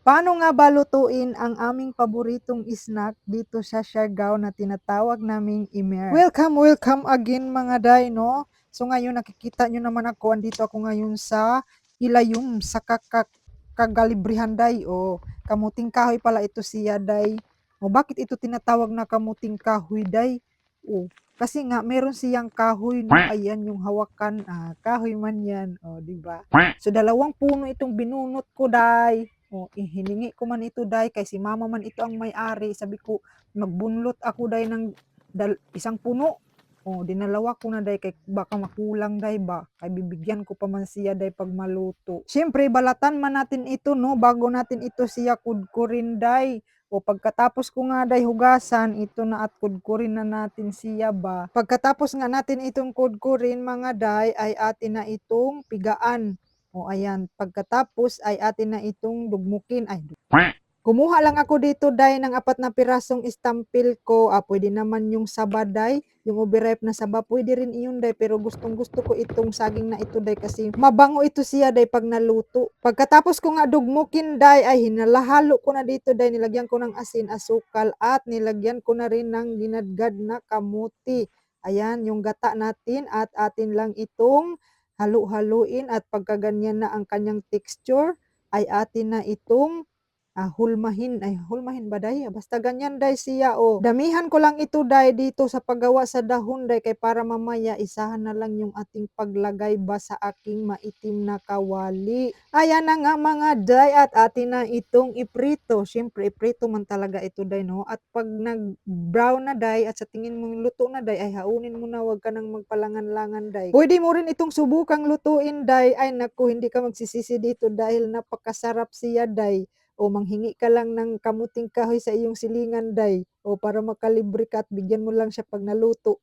Paano nga ba lutuin ang aming paboritong snack dito sa Siargao na tinatawag naming Imer? Welcome, welcome again mga day, no? So ngayon nakikita nyo naman ako, andito ako ngayon sa Ilayum, sa Kagalibrihan day. O, kamuting kahoy pala ito siya day. O, bakit ito tinatawag na kamuting kahoy day? O, kasi nga meron siyang kahoy, no? Ayan yung hawakan, kahoy man yan. O, di ba? So dalawang puno itong binunot ko day. O, hiningi ko man ito day kay si mama man ito ang may-ari. Sabi ko, magbunlot ako day ng isang puno. O, dinalawa ko na day kay baka makulang day ba. Kay bibigyan ko pa man siya day pag maluto. Siyempre, balatan man natin ito, no, bago natin ito siya kudkurin day. O, pagkatapos ko nga day hugasan, ito na at kudkurin na natin siya ba. Pagkatapos nga natin itong kudkurin mga day, ay atin na itong pigaan. O ayan, pagkatapos ay atin na itong dugmukin. Kumuha lang ako dito day ng 4 na pirasong istampil ko. Pwede naman yung saba day, yung overripe na saba. Pwede rin iyon day, pero gustong gusto ko itong saging na ito day kasi mabango ito siya day pag naluto. Pagkatapos ko nga dugmukin day ay hinalahalo ko na dito day. Nilagyan ko ng asin, asukal at nilagyan ko na rin ng ginadgad na kamuti. Ayan, yung gata natin at atin lang itong halu-haluin at pagkaganyan na ang kanyang texture ay atin na itong hulmahin. Hulmahin ba day? Basta ganyan day siya. O, damihan ko lang ito day dito sa paggawa sa dahon day kay para mamaya isahan na lang yung ating paglagay ba sa aking maitim na kawali. Ayan na nga mga day at atin na itong iprito. Siyempre, iprito man talaga ito day, no? At pag nag-brown na day at sa tingin mong luto na day, ay haunin mo na, wag ka nang magpalangan-langan day. Pwede mo rin itong subukang lutuin day. Ay naku, hindi ka magsisisi dito dahil napakasarap siya day. O manghingi ka lang ng kamuting kahoy sa iyong silingan day. O para makalibre ka at bigyan mo lang siya pag naluto.